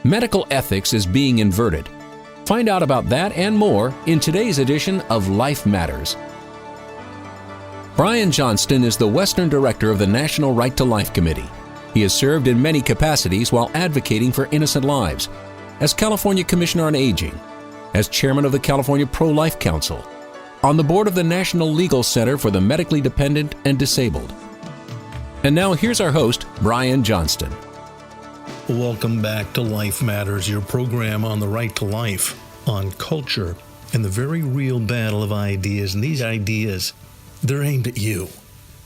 Medical ethics is being inverted. Find out about that and more in today's edition of Life Matters. Brian Johnston is the Western Director of the National Right to Life Committee. He has served in many capacities while advocating for innocent lives, as California Commissioner on Aging, as Chairman of the California Pro-Life Council, on the board of the National Legal Center for the Medically Dependent and Disabled. And now here's our host, Brian Johnston. Welcome back to Life Matters, your program on the right to life, on culture, and the very real battle of ideas. And these ideas, they're aimed at you.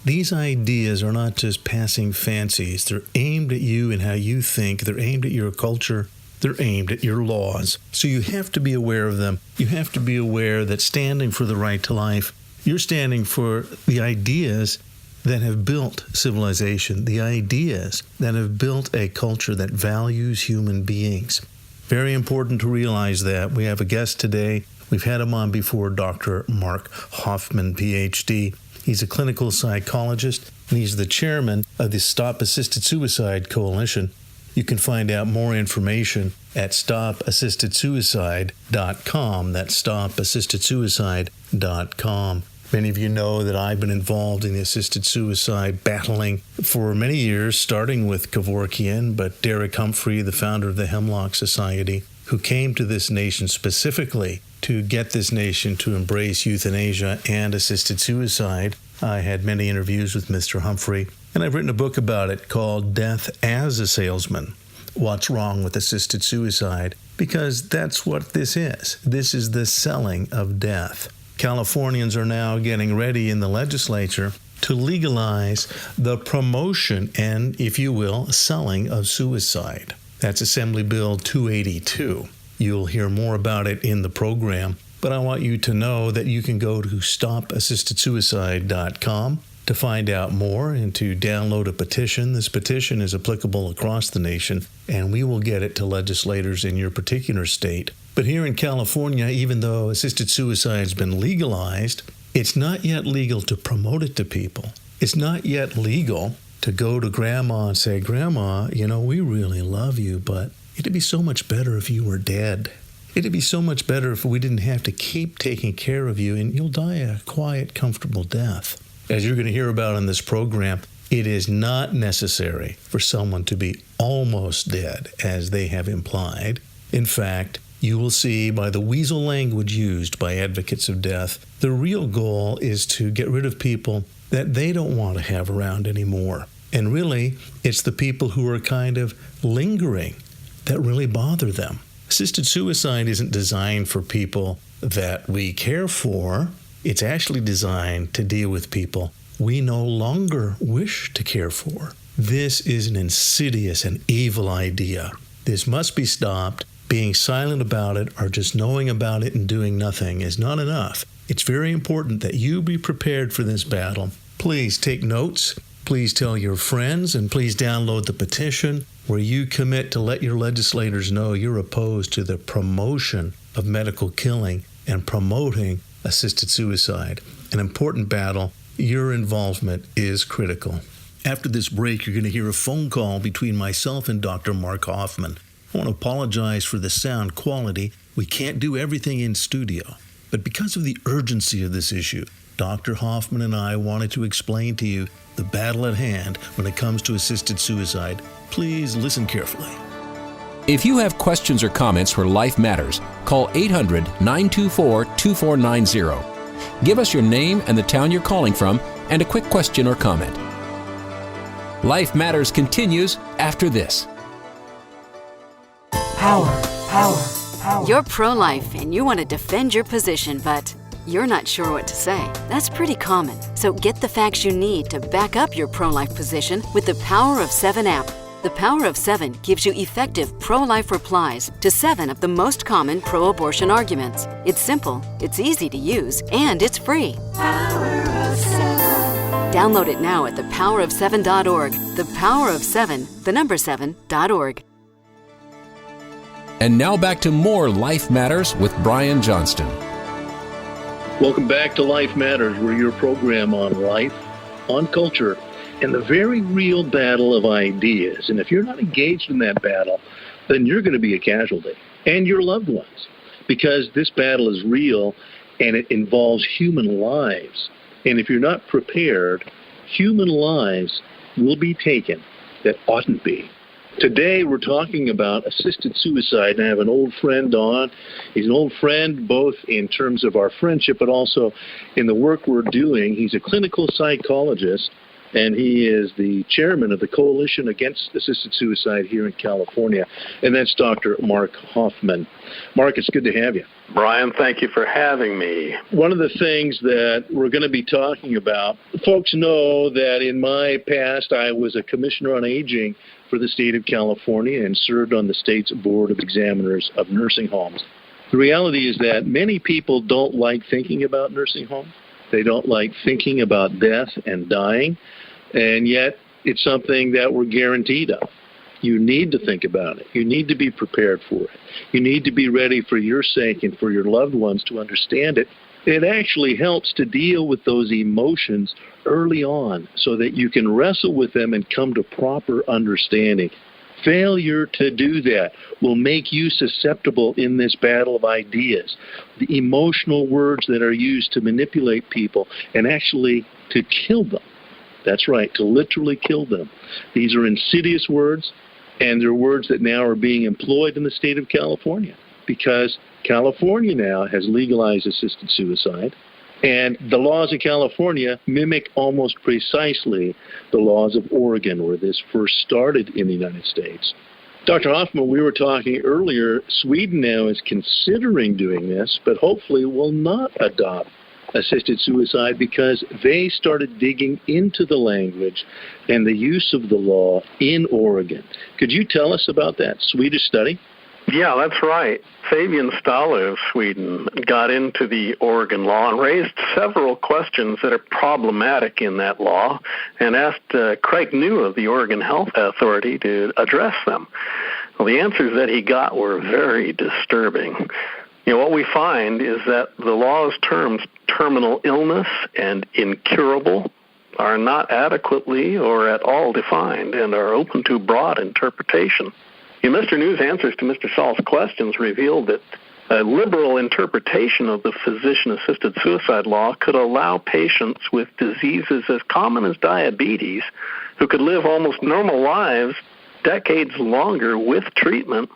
These ideas are not just passing fancies. They're aimed at you and how you think. They're aimed at your culture. They're aimed at your laws. So you have to be aware of them. You have to be aware that standing for the right to life, you're standing for the ideas that have built civilization, the ideas that have built a culture that values human beings. Very important to realize that. We have a guest today. We've had him on before, Dr. Mark Hoffman, PhD. He's a clinical psychologist, and he's the chairman of the Stop Assisted Suicide Coalition. You can find out more information at stopassistedsuicide.com. That's stopassistedsuicide.com. Many of you know that I've been involved in the assisted suicide battling for many years, starting with Kevorkian, but Derek Humphry, the founder of the Hemlock Society, who came to this nation specifically to get this nation to embrace euthanasia and assisted suicide. I had many interviews with Mr. Humphry, and I've written a book about it called Death as a Salesman, What's Wrong with Assisted Suicide, because that's what this is. This is the selling of death. Californians are now getting ready in the legislature to legalize the promotion and, if you will, selling of suicide. That's Assembly Bill 282. You'll hear more about it in the program, but I want you to know that you can go to stopassistedsuicide.com to find out more and to download a petition. This petition is applicable across the nation, and we will get it to legislators in your particular state. But here in California, even though assisted suicide has been legalized, it's not yet legal to promote it to people. It's not yet legal to go to Grandma and say, Grandma, you know, we really love you, but it'd be so much better if you were dead. It'd be so much better if we didn't have to keep taking care of you, and you'll die a quiet, comfortable death. As you're going to hear about in this program, it is not necessary for someone to be almost dead, as they have implied. In fact, you will see by the weasel language used by advocates of death, the real goal is to get rid of people that they don't want to have around anymore. And really, it's the people who are kind of lingering that really bother them. Assisted suicide isn't designed for people that we care for. It's actually designed to deal with people we no longer wish to care for. This is an insidious and evil idea. This must be stopped. Being silent about it or just knowing about it and doing nothing is not enough. It's very important that you be prepared for this battle. Please take notes. Please tell your friends, and please download the petition where you commit to let your legislators know you're opposed to the promotion of medical killing and promoting assisted suicide. An important battle. Your involvement is critical. After this break, you're going to hear a phone call between myself and Dr. Mark Hoffman. I want to apologize for the sound quality. We can't do everything in studio. But because of the urgency of this issue, Dr. Hoffman and I wanted to explain to you the battle at hand when it comes to assisted suicide. Please listen carefully. If you have questions or comments for Life Matters, call 800-924-2490. Give us your name and the town you're calling from and a quick question or comment. Life Matters continues after this. Power. You're pro-life and you want to defend your position, but you're not sure what to say. That's pretty common. So get the facts you need to back up your pro-life position with the Power of 7 app. The Power of 7 gives you effective pro-life replies to 7 of the most common pro-abortion arguments. It's simple, it's easy to use, and it's free. Power of 7. Download it now at thepowerof7.org. The Power of 7, the number 7.org. And now back to more Life Matters with Brian Johnston. Welcome back to Life Matters. We're your program on life, on culture, in the very real battle of ideas. And if you're not engaged in that battle, then you're going to be a casualty, and your loved ones, because this battle is real and it involves human lives. And if you're not prepared, human lives will be taken that oughtn't be. Today, we're talking about assisted suicide, and I have an old friend on. He's an old friend both in terms of our friendship, but also in the work we're doing. He's a clinical psychologist, and he is the chairman of the Coalition Against Assisted Suicide here in California, and that's Dr. Mark Hoffman. Mark, it's good to have you. Brian, thank you for having me. One of the things that we're going to be talking about, folks know that in my past I was a commissioner on aging for the state of California and served on the state's board of examiners of nursing homes. The reality is that many people don't like thinking about nursing homes. They don't like thinking about death and dying, and yet it's something that we're guaranteed of. You need to think about it. You need to be prepared for it. You need to be ready for your sake and for your loved ones to understand it. It actually helps to deal with those emotions early on so that you can wrestle with them and come to proper understanding. Failure to do that will make you susceptible in this battle of ideas. The emotional words that are used to manipulate people and actually to kill them. That's right, to literally kill them. These are insidious words, and they're words that now are being employed in the state of California because California now has legalized assisted suicide. And the laws of California mimic almost precisely the laws of Oregon, where this first started in the United States. Dr. Hoffman, we were talking earlier, Sweden now is considering doing this, but hopefully will not adopt assisted suicide because they started digging into the language and the use of the law in Oregon. Could you tell us about that Swedish study? Yeah, that's right. Fabian Stahler of Sweden got into the Oregon law and raised several questions that are problematic in that law and asked Craig New of the Oregon Health Authority to address them. Well, the answers that he got were very disturbing. What we find is that the law's terms terminal illness and incurable are not adequately or at all defined and are open to broad interpretation. Mr. New's answers to Mr. Saul's questions revealed that a liberal interpretation of the physician-assisted suicide law could allow patients with diseases as common as diabetes, who could live almost normal lives decades longer with treatment,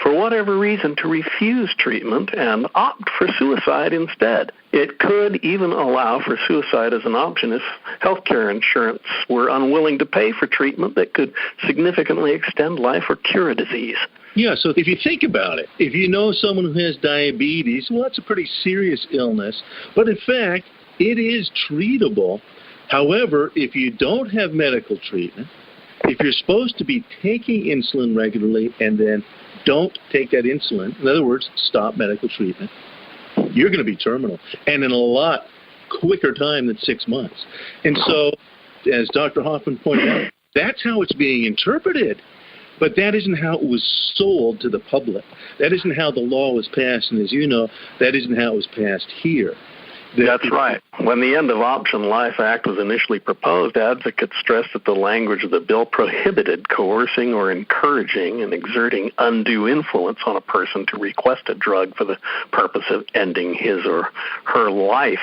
for whatever reason, to refuse treatment and opt for suicide instead. It could even allow for suicide as an option if healthcare insurance were unwilling to pay for treatment that could significantly extend life or cure a disease. Yeah, so if you think about it, if you know someone who has diabetes, well, that's a pretty serious illness, but in fact, it is treatable. However, if you don't have medical treatment, if you're supposed to be taking insulin regularly and then don't take that insulin, in other words, stop medical treatment, you're going to be terminal, and in a lot quicker time than 6 months. And so, as Dr. Hoffman pointed out, that's how it's being interpreted. But that isn't how it was sold to the public. That isn't how the law was passed, and as you know, that isn't how it was passed here. That's right. When the End of Option Life Act was initially proposed, advocates stressed that the language of the bill prohibited coercing or encouraging and exerting undue influence on a person to request a drug for the purpose of ending his or her life.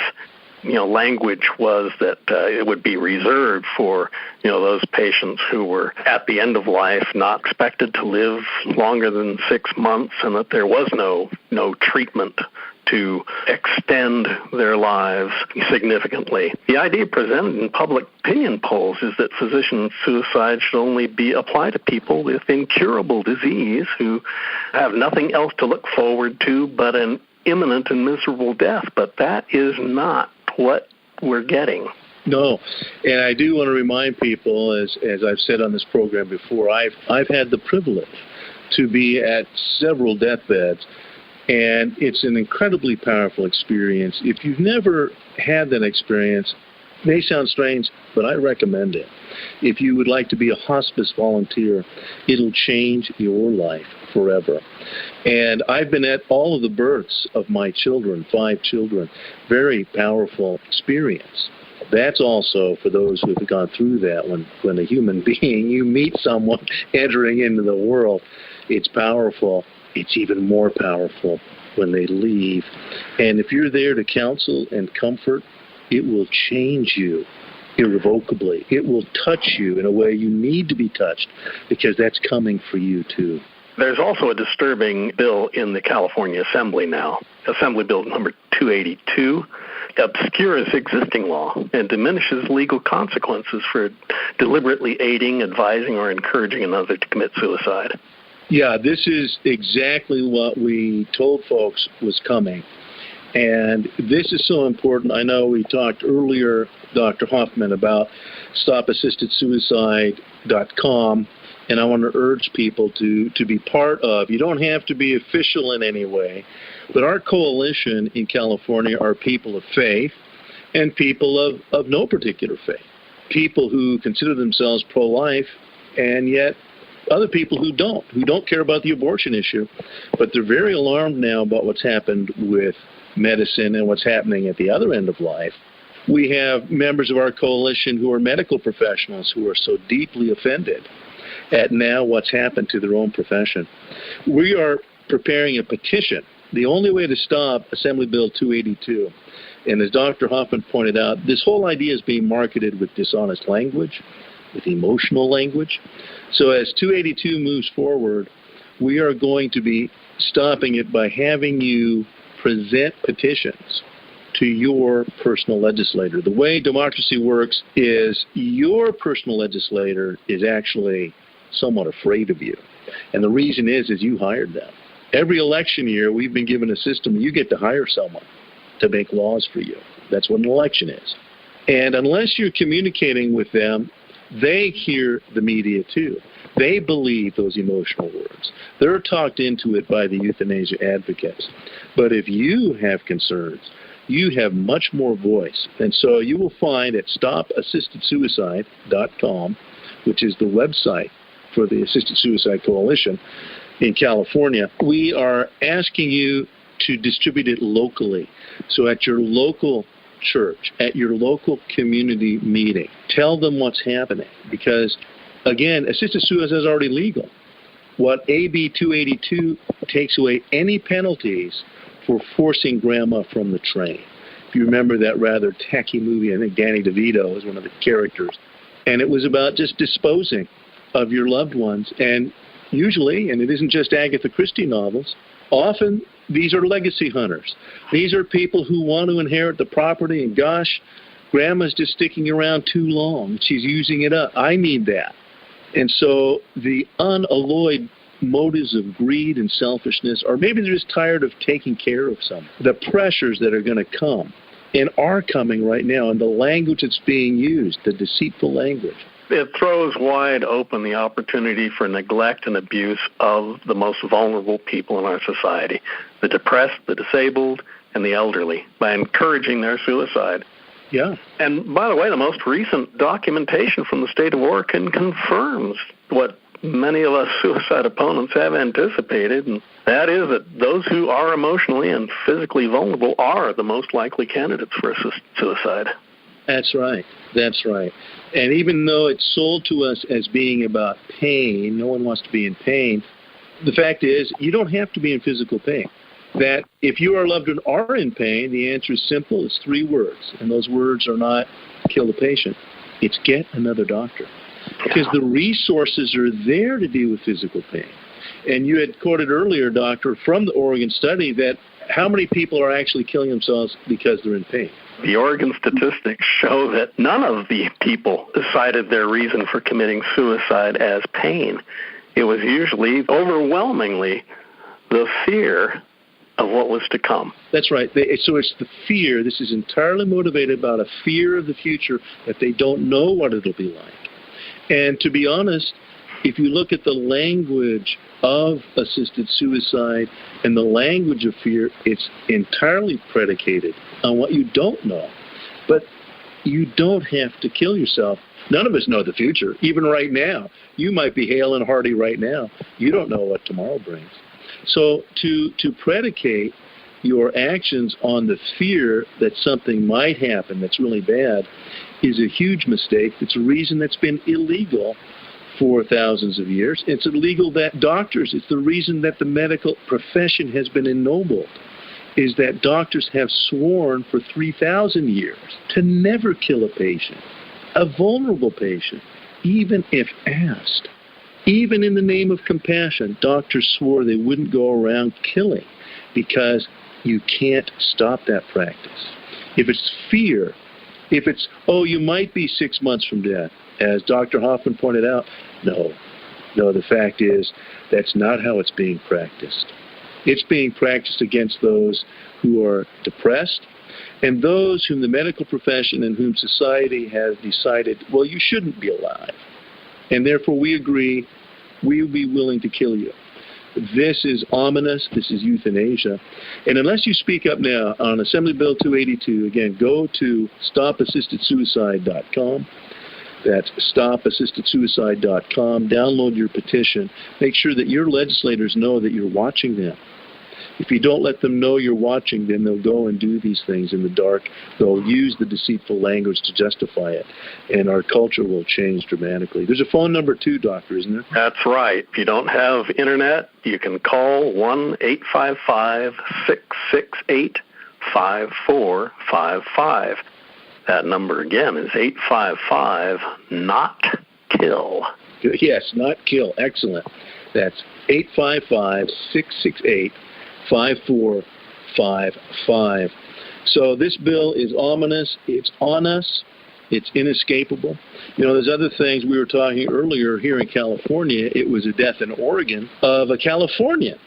Language was that it would be reserved for, those patients who were at the end of life, not expected to live longer than 6 months, and that there was no treatment to extend their lives significantly. The idea presented in public opinion polls is that physician suicide should only be applied to people with incurable disease who have nothing else to look forward to but an imminent and miserable death. But that is not what we're getting. No, and I do want to remind people, as I've said on this program before, I've had the privilege to be at several deathbeds, and it's an incredibly powerful experience. If you've never had that experience, it may sound strange, but I recommend it. If you would like to be a hospice volunteer, it'll change your life forever. And I've been at all of the births of my children, 5 children. Very powerful experience. That's also for those who have gone through that. When a human being, you meet someone entering into the world, it's powerful. It's even more powerful when they leave. And if you're there to counsel and comfort, it will change you irrevocably. It will touch you in a way you need to be touched, because that's coming for you too. There's also a disturbing bill in the California Assembly now, Assembly Bill number 282, obscures existing law and diminishes legal consequences for deliberately aiding, advising, or encouraging another to commit suicide. Yeah, this is exactly what we told folks was coming. And this is so important. I know we talked earlier, Dr. Hoffman, about stopassistedsuicide.com, and I want to urge people to be part of. You don't have to be official in any way, but our coalition in California are people of faith and people of no particular faith, people who consider themselves pro-life, and yet other people who don't care about the abortion issue, but they're very alarmed now about what's happened with medicine and what's happening at the other end of life. We have members of our coalition who are medical professionals who are so deeply offended at now what's happened to their own profession. We are preparing a petition, the only way to stop Assembly Bill 282. And as Dr. Hoffman pointed out, this whole idea is being marketed with dishonest language, with emotional language. So as 282 moves forward, we are going to be stopping it by having you present petitions to your personal legislator. The way democracy works is your personal legislator is actually somewhat afraid of you. And the reason is you hired them. Every election year, we've been given a system. You get to hire someone to make laws for you. That's what an election is. And unless you're communicating with them, they hear the media too. They believe those emotional words. They're talked into it by the euthanasia advocates. But if you have concerns, you have much more voice. And so you will find at stopassistedsuicide.com, which is the website for the Assisted Suicide Coalition in California, we are asking you to distribute it locally. So at your local church, at your local community meeting, tell them what's happening. Because, again, assisted suicide is already legal. What AB 282 takes away any penalties for forcing grandma from the train. If you remember that rather tacky movie, I think Danny DeVito was one of the characters. And it was about just disposing of your loved ones. And usually, and it isn't just Agatha Christie novels, often these are legacy hunters. These are people who want to inherit the property, and gosh, grandma's just sticking around too long. She's using it up. I need that. And so the unalloyed motives of greed and selfishness, or maybe they're just tired of taking care of someone. The pressures that are going to come and are coming right now, and the language that's being used, the deceitful language. It throws wide open the opportunity for neglect and abuse of the most vulnerable people in our society, the depressed, the disabled, and the elderly, by encouraging their suicide. Yeah. And by the way, the most recent documentation from the state of Oregon confirms what many of us suicide opponents have anticipated, and that is that those who are emotionally and physically vulnerable are the most likely candidates for suicide. That's right. That's right. And even though it's sold to us as being about pain, no one wants to be in pain, the fact is you don't have to be in physical pain. That if you or a loved one are in pain, the answer is simple. It's 3 words. And those words are not kill the patient. It's get another doctor. Because the resources are there to deal with physical pain. And you had quoted earlier, Doctor, from the Oregon study that how many people are actually killing themselves because they're in pain? The Oregon statistics show that none of the people cited their reason for committing suicide as pain. It was usually overwhelmingly the fear of what was to come. That's right. So it's the fear. This is entirely motivated about a fear of the future, that they don't know what it'll be like. And to be honest, if you look at the language of assisted suicide and the language of fear, it's entirely predicated on what you don't know. But you don't have to kill yourself. None of us know the future. Even right now, you might be hale and hearty right now. You don't know what tomorrow brings. So to predicate your actions on the fear that something might happen that's really bad is a huge mistake. It's a reason that's been illegal for thousands of years. It's illegal that doctors, it's the reason that the medical profession has been ennobled, is that doctors have sworn for 3,000 years to never kill a patient, a vulnerable patient, even if asked. Even in the name of compassion, doctors swore they wouldn't go around killing, because you can't stop that practice. If it's fear, if it's, you might be 6 months from death, as Dr. Hoffman pointed out, no, the fact is that's not how it's being practiced. It's being practiced against those who are depressed and those whom the medical profession and whom society has decided, well, you shouldn't be alive. And therefore we agree, we will be willing to kill you. This is ominous. This is euthanasia. And unless you speak up now on Assembly Bill 282, again, go to stopassistedsuicide.com. That's stopassistedsuicide.com. Download your petition. Make sure that your legislators know that you're watching them. If you don't let them know you're watching them, they'll go and do these things in the dark. They'll use the deceitful language to justify it, and our culture will change dramatically. There's a phone number too, Doctor, isn't there? That's right. If you don't have Internet, you can call 1-855-668-5455. That number again is 855-NOT-KILL. Yes, not kill. Excellent. That's 855-668-5455. So this bill is ominous. It's on us. It's inescapable. There's other things. We were talking earlier here in California. It was a death in Oregon of a Californian.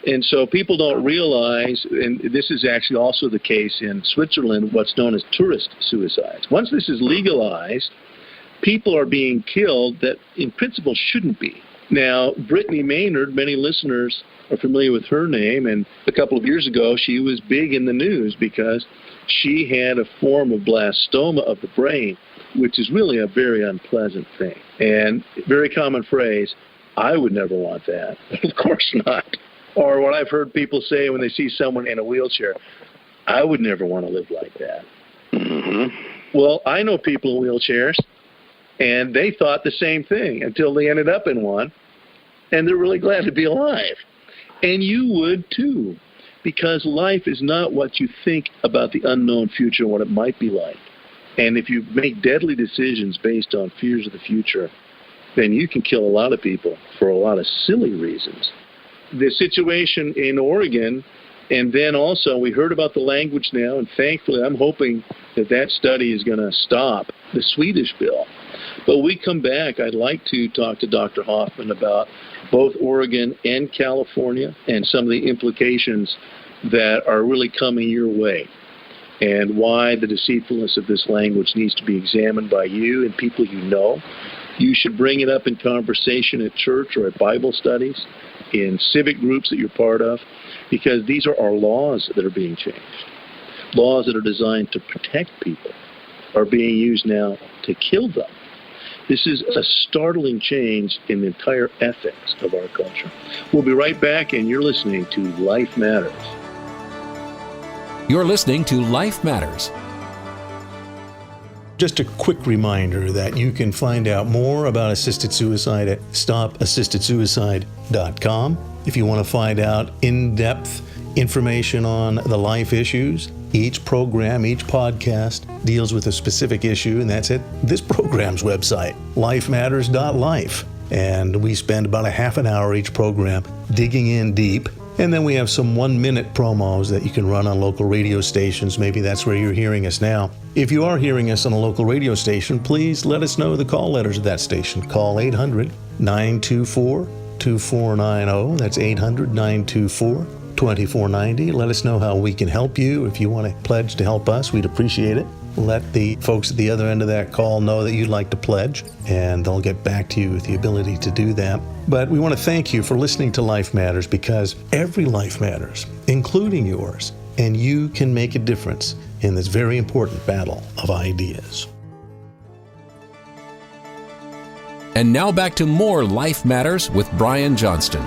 And so people don't realize, and this is actually also the case in Switzerland, what's known as tourist suicides. Once this is legalized, people are being killed that in principle shouldn't be. Now, Brittany Maynard, many listeners are familiar with her name, and a couple of years ago she was big in the news because she had a form of blastoma of the brain, which is really a very unpleasant thing. And very common phrase, I would never want that. Of course not. Or what I've heard people say when they see someone in a wheelchair, I would never want to live like that. Mm-hmm. Well, I know people in wheelchairs, and they thought the same thing until they ended up in one, and they're really glad to be alive. And you would too, because life is not what you think about the unknown future and what it might be like. And if you make deadly decisions based on fears of the future, then you can kill a lot of people for a lot of silly reasons. The situation in Oregon, and then also we heard about the language now, and thankfully I'm hoping that study is going to stop the Swedish bill. But when we come back, I'd like to talk to Dr. Hoffman about both Oregon and California and some of the implications that are really coming your way, and why the deceitfulness of this language needs to be examined by you and people you know. You should bring it up in conversation at church or at Bible studies, in civic groups that you're part of, because these are our laws that are being changed. Laws that are designed to protect people are being used now to kill them. This is a startling change in the entire ethics of our culture. We'll be right back, and you're listening to Life Matters. You're listening to Life Matters. Just a quick reminder that you can find out more about assisted suicide at stopassistedsuicide.com. If you want to find out in-depth information on the life issues, each program, each podcast deals with a specific issue, and that's at this program's website, lifematters.life. And we spend about a half an hour each program digging in deep. And then we have some 1-minute promos that you can run on local radio stations. Maybe that's where you're hearing us now. If you are hearing us on a local radio station, please let us know the call letters of that station. Call 800-924-2490. That's 800-924-2490. Let us know how we can help you. If you want to pledge to help us, we'd appreciate it. Let the folks at the other end of that call know that you'd like to pledge, and they'll get back to you with the ability to do that. But we want to thank you for listening to Life Matters, because every life matters, including yours, and you can make a difference in this very important battle of ideas. And now back to more Life Matters with Brian Johnston.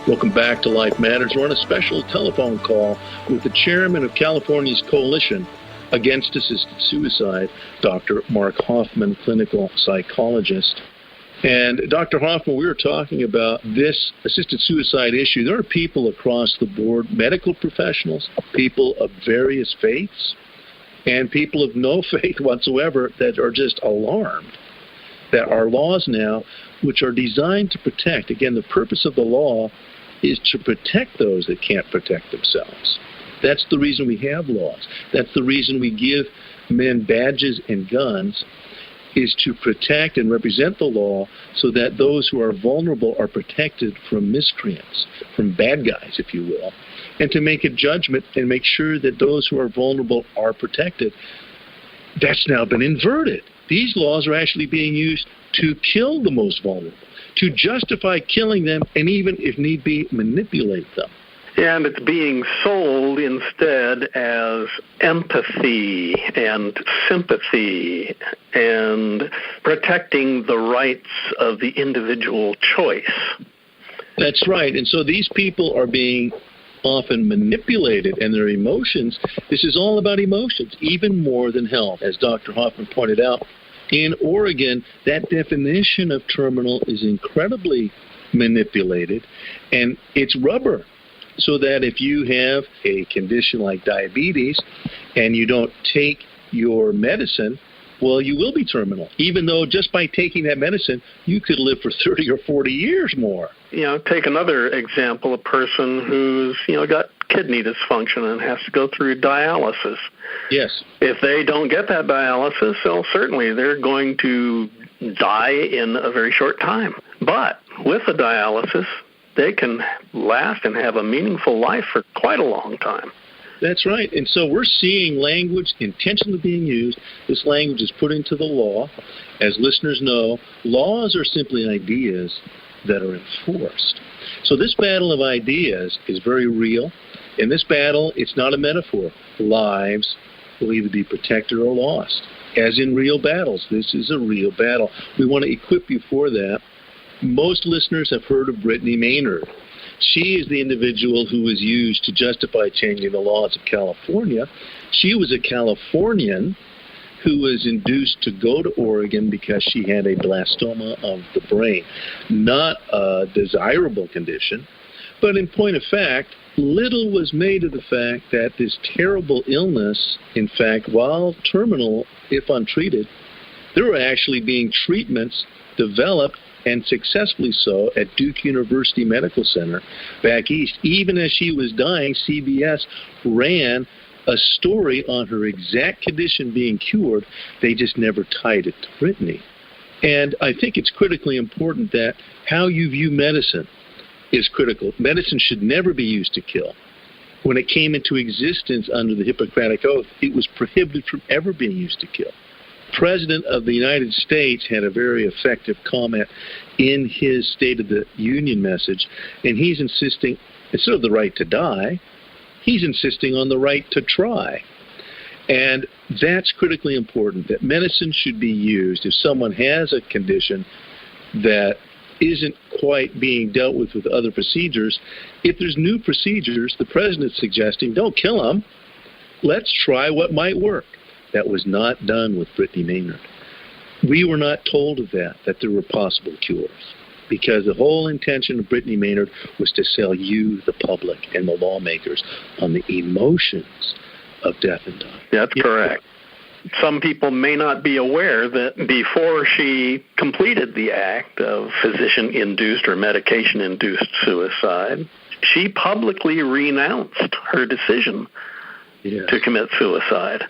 Welcome back to Life Matters. We're on a special telephone call with the chairman of California's Coalition Against Assisted Suicide, Dr. Mark Hoffman, clinical psychologist. And Dr. Hoffman, we were talking about this assisted suicide issue. There are people across the board, medical professionals, people of various faiths, and people of no faith whatsoever that are just alarmed that our laws now, which are designed to protect, again, the purpose of the law is to protect those that can't protect themselves. That's the reason we have laws. That's the reason we give men badges and guns, is to protect and represent the law so that those who are vulnerable are protected from miscreants, from bad guys, if you will, and to make a judgment and make sure that those who are vulnerable are protected. That's now been inverted. These laws are actually being used to kill the most vulnerable, to justify killing them, and even, if need be, manipulate them. And it's being sold instead as empathy and sympathy and protecting the rights of the individual choice. That's right. And so these people are being often manipulated, and their emotions, this is all about emotions, even more than health. As Dr. Hoffman pointed out, in Oregon, that definition of terminal is incredibly manipulated, and it's rubber. So that if you have a condition like diabetes and you don't take your medicine, well, you will be terminal, even though just by taking that medicine, you could live for 30 or 40 years more. Take another example, a person who's, got kidney dysfunction and has to go through dialysis. Yes. If they don't get that dialysis, well, certainly they're going to die in a very short time. But with the dialysis, they can last and have a meaningful life for quite a long time. That's right. And so we're seeing language intentionally being used. This language is put into the law. As listeners know, laws are simply ideas that are enforced. So this battle of ideas is very real. In this battle, it's not a metaphor. Lives will either be protected or lost. As in real battles, this is a real battle. We want to equip you for that. Most listeners have heard of Brittany Maynard. She is the individual who was used to justify changing the laws of California. She was a Californian who was induced to go to Oregon because she had a blastoma of the brain. Not a desirable condition, but in point of fact, little was made of the fact that this terrible illness, in fact, while terminal, if untreated, there were actually being treatments developed, and successfully so, at Duke University Medical Center back east. Even as she was dying, CBS ran a story on her exact condition being cured. They just never tied it to Brittany. And I think it's critically important that how you view medicine is critical. Medicine should never be used to kill. When it came into existence under the Hippocratic Oath, it was prohibited from ever being used to kill. President of the United States had a very effective comment in his State of the Union message, and he's insisting, instead of the right to die, he's insisting on the right to try. And that's critically important, that medicine should be used if someone has a condition that isn't quite being dealt with other procedures. If there's new procedures, the president's suggesting, don't kill them. Let's try what might work. That was not done with Brittany Maynard. We were not told of that there were possible cures, because the whole intention of Brittany Maynard was to sell you, the public, and the lawmakers on the emotions of death and dying. That's correct. Some people may not be aware that before she completed the act of physician-induced or medication-induced suicide, she publicly renounced her decision to commit suicide.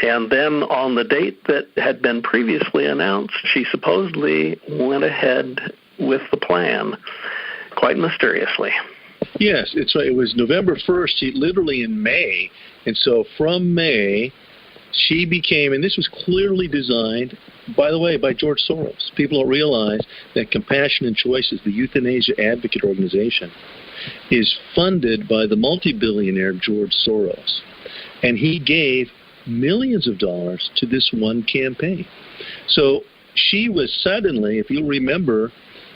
And then on the date that had been previously announced, she supposedly went ahead with the plan, quite mysteriously. Yes, it's right. It was November 1st, literally in May. And so from May, she became, and this was clearly designed, by the way, by George Soros. People don't realize that Compassion and Choices, the euthanasia advocate organization, is funded by the multi-billionaire George Soros. And he gave millions of dollars to this one campaign. So she was suddenly, if you'll remember,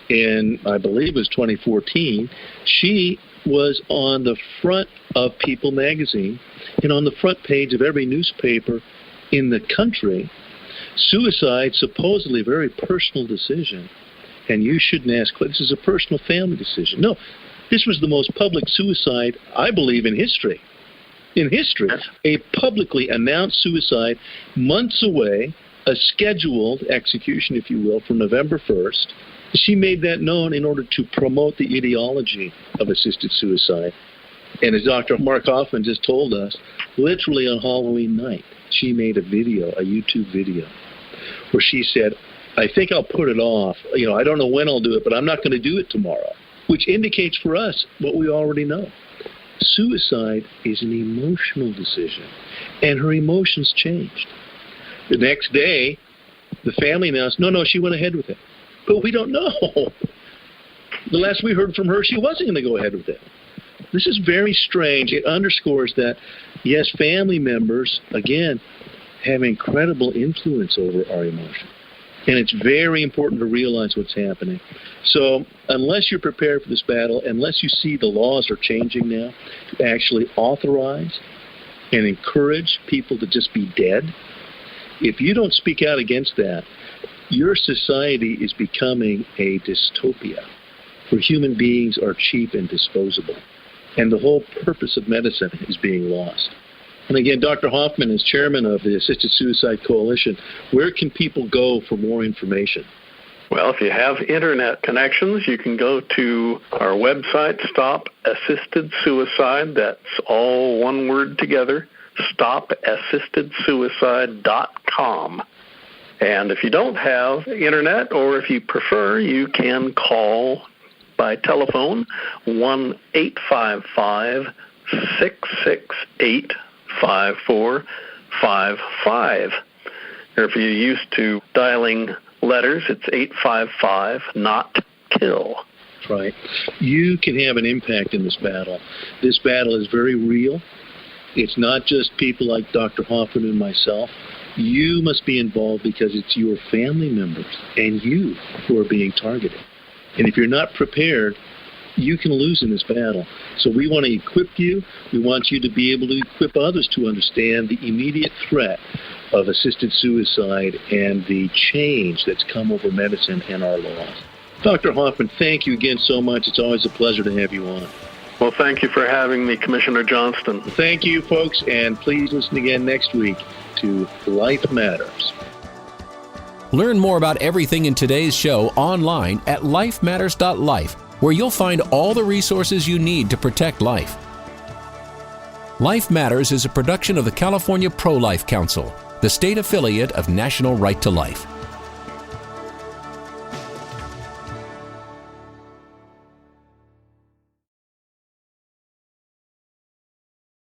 in, I believe it was 2014, she was on the front of People magazine and on the front page of every newspaper in the country. Suicide, supposedly a very personal decision, and you shouldn't ask, this is a personal family decision. No, this was the most public suicide, I believe, in history. In history, a publicly announced suicide months away, a scheduled execution, if you will, for November 1st. She made that known in order to promote the ideology of assisted suicide. And as Dr. Mark Hoffman just told us, literally on Halloween night, she made a video, a YouTube video, where she said, I think I'll put it off. I don't know when I'll do it, but I'm not going to do it tomorrow, which indicates for us what we already know. Suicide is an emotional decision, and her emotions changed. The next day, the family announced, no, she went ahead with it. But we don't know. The last we heard from her, she wasn't going to go ahead with it. This is very strange. It underscores that, yes, family members, again, have incredible influence over our emotions. And it's very important to realize what's happening. So unless you're prepared for this battle, unless you see the laws are changing now to actually authorize and encourage people to just be dead, if you don't speak out against that, your society is becoming a dystopia where human beings are cheap and disposable. And the whole purpose of medicine is being lost. And again, Dr. Hoffman is chairman of the Assisted Suicide Coalition. Where can people go for more information? Well, if you have internet connections, you can go to our website, Stop Assisted Suicide. That's all one word together, stopassistedsuicide.com. And if you don't have internet, or if you prefer, you can call by telephone 1-855-668-5455. Or if you're used to dialing letters, it's 855-NOT-KILL. That's right. You can have an impact in this battle. This battle is very real. It's not just people like Dr. Hoffman and myself. You must be involved because it's your family members and you who are being targeted. And if you're not prepared, you can lose in this battle. So we want to equip you. We want you to be able to equip others to understand the immediate threat of assisted suicide and the change that's come over medicine and our laws. Dr. Hoffman, thank you again so much. It's always a pleasure to have you on. Well, thank you for having me, Commissioner Johnston. Thank you, folks, and please listen again next week to Life Matters. Learn more about everything in today's show online at lifematters.life, where you'll find all the resources you need to protect life. Life Matters is a production of the California Pro-Life Council, the state affiliate of National Right to Life.